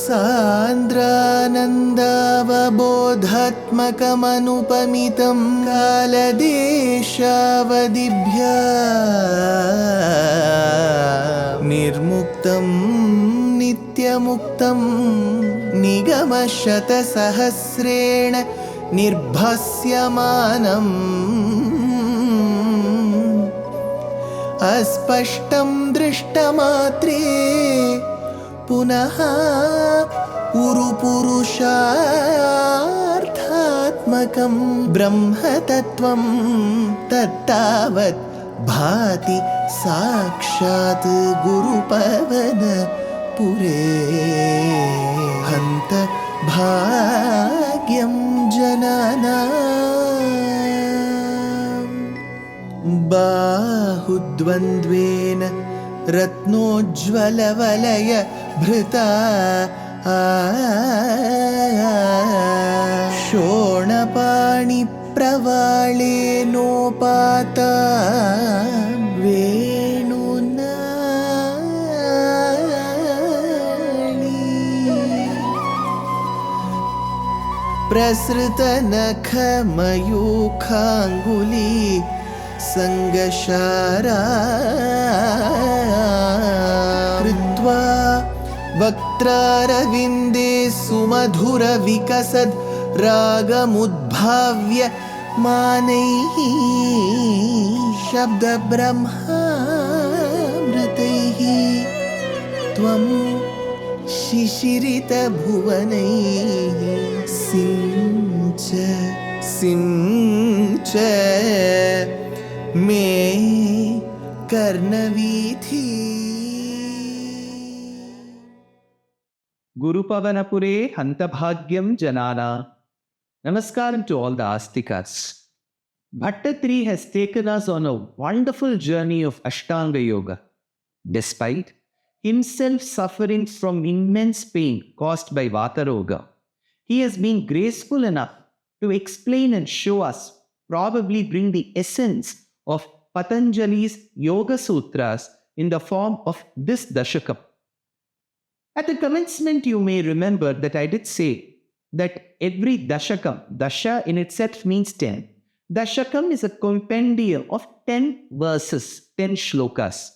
सान्द्रानन्दावबोधात्मकमनुपमितं कालदेशावदिभ्या निर्मुक्तं नित्यमुक्तं निगमशतसहस्रेण निर्भास्यमानम् अस्पष्टं दृष्टमात्रे पुनः उरुपुरुषार्थात्मकं ब्रह्मतत्त्वं तत्तावत् भाति साक्षात् गुरुपवनपुरे हन्त भाग्यं जनानां बाहुद्वन्द्वेन रत्नोज्ज्वलवलय भृता शोणपाणिप्रवाळेनोपाता वेणुनाळी प्रसृतनखमयूखाङ्गुली संगशारा कृत्वा वक्त्रारविन्दे सुमधुरविकसद् रागमुद्भाव्य मानैः शब्दब्रह्मामृतैः त्वं शिशिरितभुवनैः सिञ्च मे कर्णवीथि Gurupavanapure Hantabhagyam Janana. Namaskaram to all the Astikas. Bhaṭṭatiri has taken us on a wonderful journey of Ashtanga Yoga. Despite himself suffering from immense pain caused by Vataroga, he has been graceful enough to explain and show us, probably bring the essence of Patanjali's Yoga Sutras in the form of this Daśhakaṃ. At the commencement, you may remember that I did say that every Daśhakaṃ, Dasha in itself means 10. Daśhakaṃ is a compendium of 10 verses, 10 shlokas.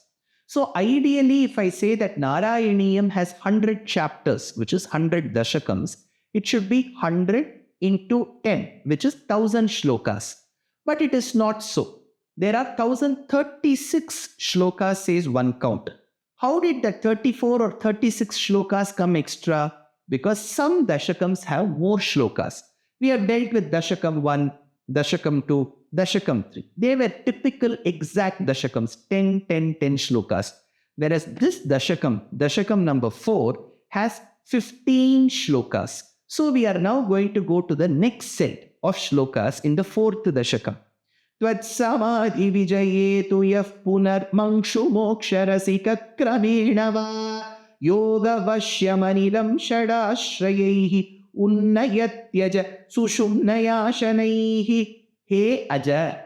So ideally, if I say that Nārāyaṇīyam has 100 chapters, which is 100 Daśhakams, it should be 100 into 10, which is 1000 shlokas. But it is not so. There are 1036 shlokas, says one count. How did the 34 or 36 shlokas come extra? Because some Daśhakams have more shlokas. We have dealt with Daśhakaṃ 1, Daśhakaṃ 2, Daśhakaṃ 3. They were typical exact Daśhakams, 10, 10, 10 shlokas. Whereas this Daśhakaṃ, Daśhakaṃ number 4, has 15 shlokas. So we are now going to go to the next set of shlokas in the 4th Daśhakaṃ. Tvatsamadhi vijayetu yah punar mangshu moksharasika va yoga vashyamanilam shadashrayaihi unnayatyaja sushumnayashanaihi. He Aja.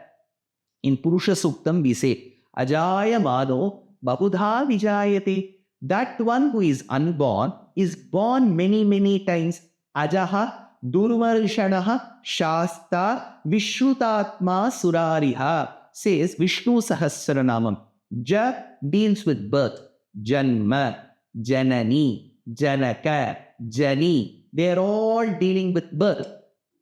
In Purusha Suktam we say, Ajaya Mado Babudha Vijayate. That one who is unborn is born many, many times. Ajaha Durvarshanaha Shasta Vishrutatma Surariha, says Vishnu Sahasranamam. Ja deals with birth. Janma, Janani, Janaka, Jani. They are all dealing with birth.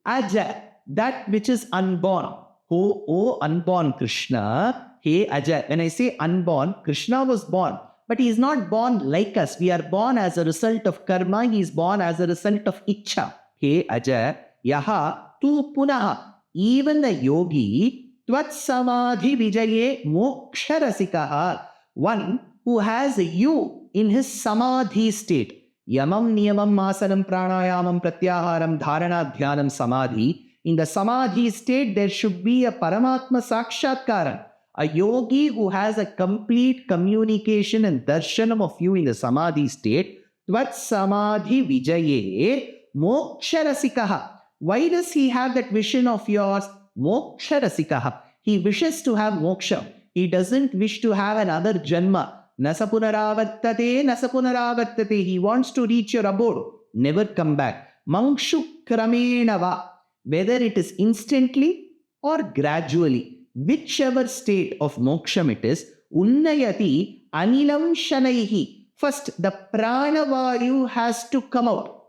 Aja, that which is unborn. Oh unborn Krishna. Hey Aja. When I say unborn, Krishna was born. But he is not born like us. We are born as a result of karma. He is born as a result of ichcha. Hey Aja, yaha tu punaha. Even the yogi, tvat samadhi vijaye moksharasikaha. One who has a you in his samadhi state. Yamam niyamam asanam pranayamam pratyaharam dharana dhyanam samadhi. In the samadhi state, there should be a paramatma sakshatkaram. A yogi who has a complete communication and darshanam of you in the samadhi state, tvat samadhi vijaye moksharasikaha. Why does he have that vision of yours? Moksharasikaha. He wishes to have moksha. He doesn't wish to have another janma. Nasapunaravartate, nasapunaravartate. He wants to reach your abode, never come back. Mangshu kramenava, whether it is instantly or gradually, whichever state of moksham it is, unnayati anilam shanaihi. First, the pranavayu has to come out.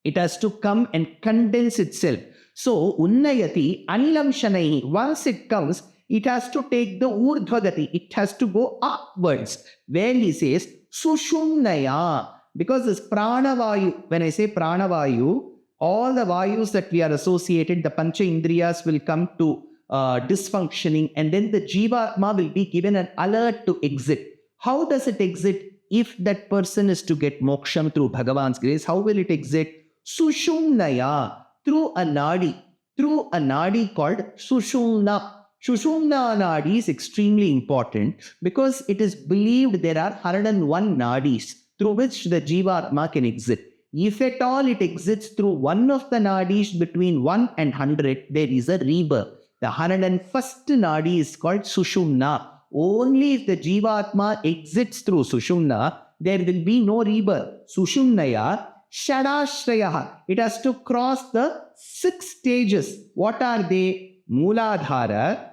It has to come and condense itself. So, unnayati anilam shanaihi. Once it comes, it has to take the urdhvagati. It has to go upwards. Where he says, Sushumnaya. Because this pranavayu, when I say pranavayu, all the vayus that we are associated, the pancha indriyas will come to dysfunctioning, and then the jivatma will be given an alert to exit. How does it exit? If that person is to get moksham through Bhagavan's grace, how will it exit? Sushumnaya, through a nadi called Sushumna. Sushumna Nadi is extremely important because it is believed there are 101 nadis through which the jivatma can exit. If at all it exits through one of the nadis between 1 and 100, there is a rebirth. The 101st nadi is called Sushumna. Only if the jivatma exits through Sushumna, there will be no rebirth. Sushumnaya Shadashrayaha. It has to cross the 6 stages. What are they? Mooladhara,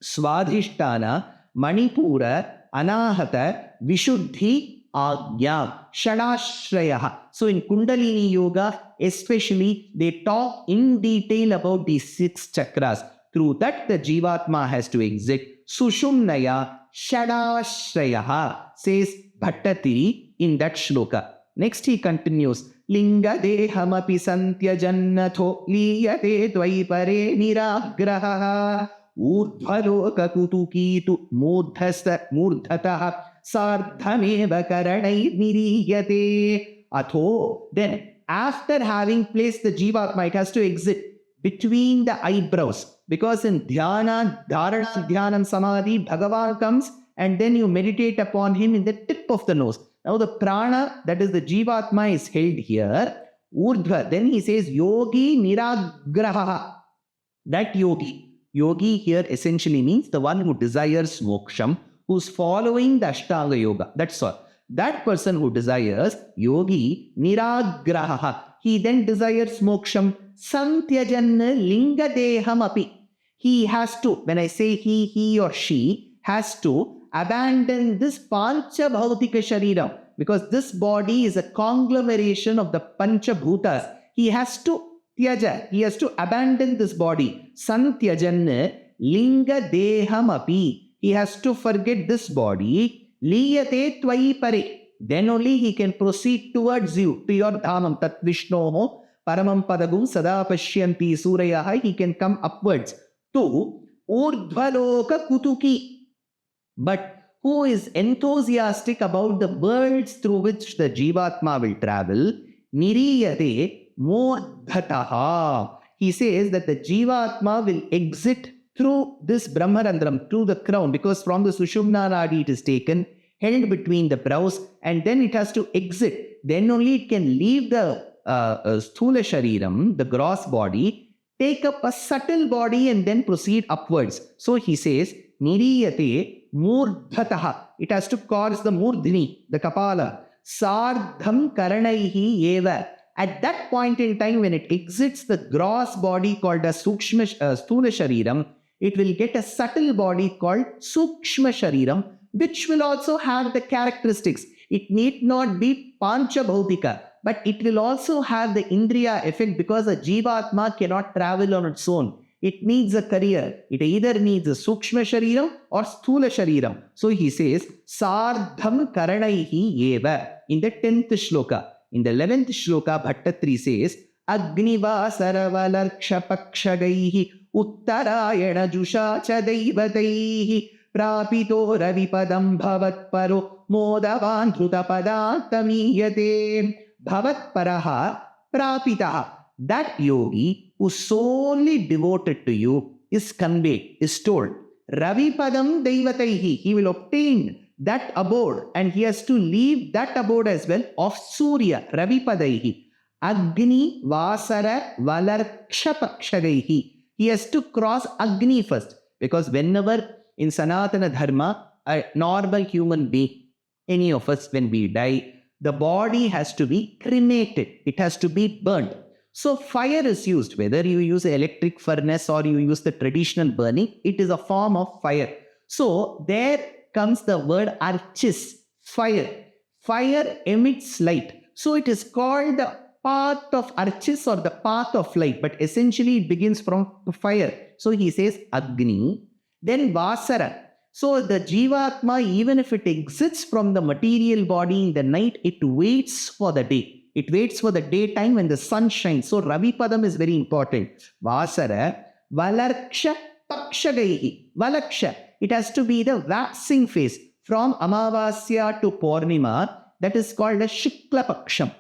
Swadhisthana, Manipura, Anahata, Vishuddhi, Agya. Shadashrayaha. So in Kundalini Yoga, especially, they talk in detail about these 6 chakras. Through that, the jivatma has to exit. Sushumnaya Shadashrayaha, says Bhaṭṭatiri in that shloka. Next he continues, Linga dehamapi santyajannatho liyate dvaipare niragraha urdhvaloka kutukitu murdhataha sardhameva karanai niriyate atho. Then, after having placed the jivatma, it has to exit between the eyebrows. Because in dhyana, dharana, dhyanam, samadhi, Bhagavan comes and then you meditate upon him in the tip of the nose. Now the prana, that is the jivatma, is held here. Urdhva. Then he says, yogi niragraha. That yogi. Yogi here essentially means the one who desires moksham, who's following the Ashtanga Yoga. That's all. That person who desires yogi niragraha. He then desires moksham. Santyajanna linga deham api. He has to, when I say he or she has to abandon this pancha bhautika shariram, because this body is a conglomeration of the pancha bhutas. He has to tyaja, he has to abandon this body. Santyajanna linga deham api. He has to forget this body. Liyate tvai pare. Then only he can proceed towards you, to your dhamam, tat vishnoho paramam padagum sada pashyanti surayaha. He can come upwards to urdhvaloka kutuki. But who is enthusiastic about the worlds through which the jivatma will travel? Niriyate modhataha. He says that the jivatma will exit through this brahmarandram, through the crown, because from the Sushumna Nadi it is taken, held between the brows, and then it has to exit. Then only it can leave the sthula shariram, the gross body, take up a subtle body and then proceed upwards. So he says, Niriyate murdhataha. It has to cross the murdhini, the kapala. Sardham karanaihi eva. At that point in time, when it exits the gross body called a sthula shariram, it will get a subtle body called sukshma shariram, which will also have the characteristics. It need not be pancha bhautika, but it will also have the indriya effect, because a jivatma cannot travel on its own. It needs a career. It either needs a sukshma shariram or sthula shariram. So he says, Sardham karanaihi eva in the 10th shloka. In the 11th shloka, Bhaṭṭatiri says, Agniva saravalarksha pakshagaihi uttarayana jushacha daivataihi prapito ravipadam bhavatparo modavan dhrutapadantamiyate. Bhavatparaha prapitaha. That yogi who is solely devoted to you is conveyed, is told. Ravipadam daivataihi. He will obtain that abode, and he has to leave that abode as well of Surya, Ravipadaihi. Agni Vasara Valarkshapakshagaihi. He has to cross Agni first, because whenever in Sanatana Dharma, a normal human being any of us, when we die, the body has to be cremated. It has to be burnt. So fire is used, whether you use an electric furnace or you use the traditional burning, it is a form of fire. So there comes the word archis, fire. Fire emits light. So it is called the path of archis or the path of light, but essentially it begins from fire. So he says Agni, then Vasara. So the Jivatma, even if it exits from the material body in the night, it waits for the day. It waits for the daytime when the sun shines. So Ravi Padam is very important. Vasara, Valarksha Pakshagaihi. Valaksha. It has to be the waxing phase. From Amavasya to Purnima, that is called a Shukla Paksham.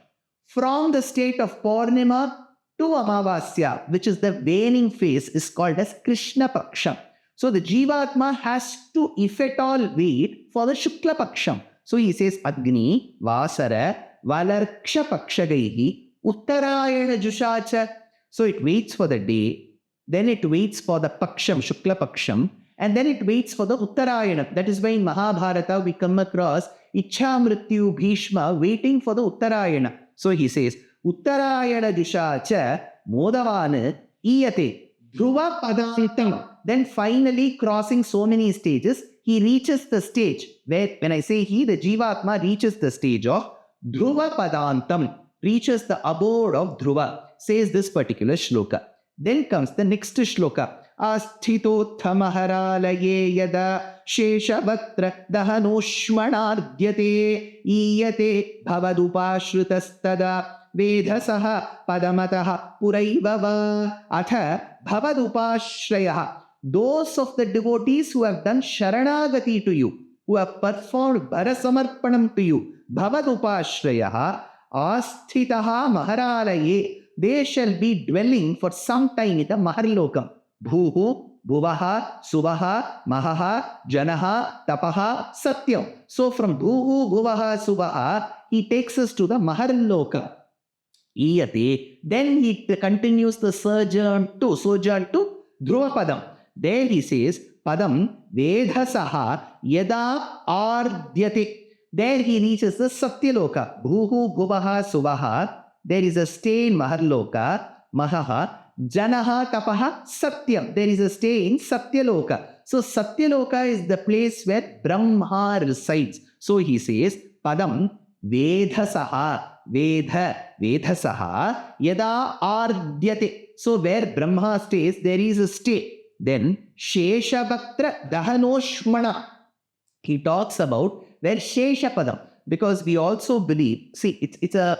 From the state of Purnima to Amavasya, which is the waning phase, is called as Krishna Paksham. So the Jivatma has to, if at all, wait for the Shukla Paksham. So he says Agni, Vasara, Valarksha Pakshagaihi, Uttarayana Jushacha. So it waits for the day, then it waits for the Paksham, Shukla Paksham, and then it waits for the Uttarayana. That is why in Mahabharata we come across Ichha Mrityu Bhishma waiting for the Uttarayana. So he says, Uttarayana Jushacha, Modavana, Iyate, Dhruva Padantam. Then finally, crossing so many stages, he reaches the stage where, when I say he, the Jivatma reaches the stage of Dhruva Padantam, reaches the abode of Dhruva, says this particular shloka. Then comes the next shloka. Asthito Thamaharalaye Yada Sheshavatra Dahanoshmanardyate Iyate Bhavadupashrutastada Vedhasaha Padamataha Puraivava Atha Bhavadupashrayaha. Those of the devotees who have done Sharanagati to you, who have performed Bharasamarpanam to you, Bhavadupashrayaha Asthitaha Maharalaye, they shall be dwelling for some time in the Maharlokam. Bhuhu, Bhuvaha, Suvaha, Mahaha, Janaha, Tapaha, Satyam. So from Bhuhu, Bhuvaha, Suvaha, he takes us to the Maharlokam. Iyate. Then he continues the sojourn to Dhruva Padam. There he says, Padam Vedhasaha Yada Ardyate. There he reaches the Satyaloka. Bhuhu, Bhuvaha, Suvaha. There is a stay in Maharloka, Mahaha. Janaha, Tapaha, Satyam. There is a stay in Satyaloka. So Satyaloka is the place where Brahma resides. So he says, Padam Vedhasaha. Vedhasaha Yada Ardyate. So where Brahma stays, there is a stay. Then Sheshavatra Dahanoshmana. He talks about where Sheshapadam, because we also believe, see, it's a,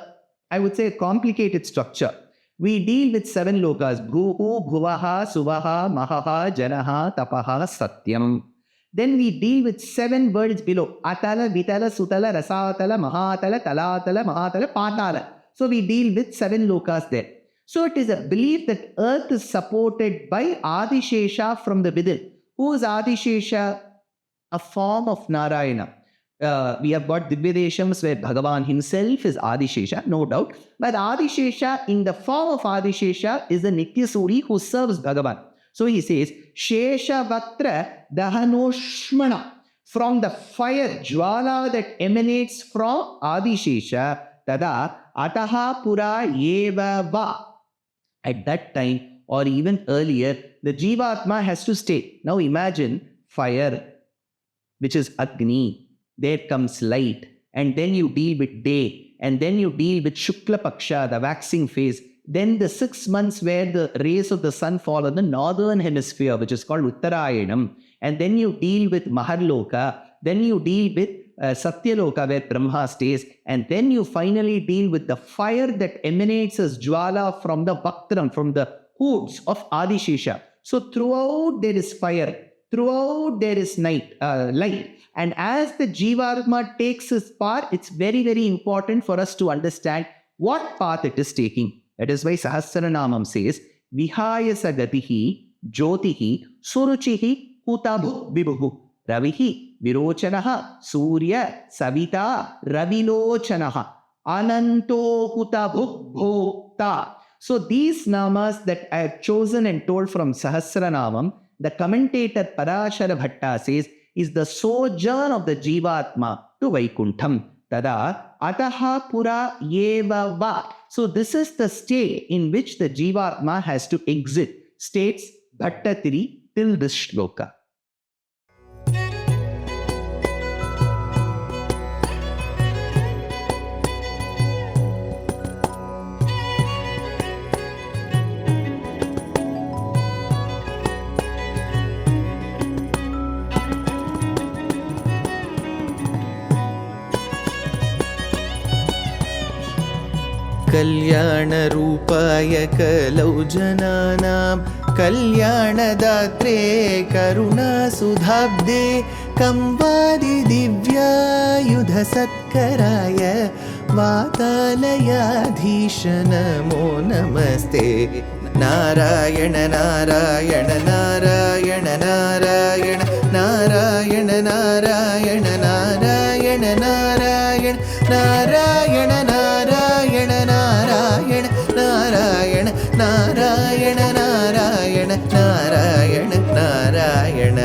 I would say, a complicated structure. We deal with 7 lokas: Bhuhu, Bhuvaha, Suvaha, Mahaha, Janaha, Tapaha, Satyam. Then we deal with 7 words below: Atala, Vitala, Sutala, Rasatala, Mahatala, Talatala, Mahatala, Patala. So we deal with 7 lokas there. So it is a belief that earth is supported by Adishesha from the within. Who is Adishesha? A form of Nārāyaṇa. We have got Divyadeshams where Bhagavan himself is Adishesha, no doubt. But Adishesha, in the form of Adishesha, is the Nityasuri who serves Bhagavan. So he says, Sheshavatra Dahanoshmana. From the fire, Jwala that emanates from Adishesha, Tada Ataha Pura Yeva Va. At that time, or even earlier, the Jivatma has to stay. Now imagine fire, which is Agni. There comes light, and then you deal with day, and then you deal with Shukla Paksha, the waxing phase. Then the 6 months where the rays of the sun fall on the northern hemisphere, which is called Uttarayanam. And then you deal with Maharloka. Then you deal with Satyaloka, where Brahma stays. And then you finally deal with the fire that emanates as Jwala from the Vaktram, from the hoods of Adishesha. So throughout there is fire. Throughout there is light. And as the Jivatma takes his path, it's very, very important for us to understand what path it is taking. That is why Sahasranamam says, Vihayasa Gatihi, Jyotihi, Suruchihi, Hutabhu Vibhuhu, Ravihi, Virochanaha, Surya, Savita, Ravilochanaha, Ananto Hutabhu Bhokta. So these namas that I have chosen and told from Sahasranamam, the commentator Parashara Bhatta says, is the sojourn of the Jivatma to Vaikuntham. Tada ataha pura eva va. So this is the state in which the Jivatma has to exit, states Bhaṭṭatiri till this shloka. कल्याणरूपाय कलौ जनानां कल्याणदात्रे करुणासुधाब्दे कंवादिदिव्यायुधसत्कराय वातालयाधीश नमो नमस्ते. नारायण नारायण नारायण नारायण नारायण नारायण नारायण नारायण नारायण नारायण नारायण नारायण नारायण नारायण नारायण नारायण.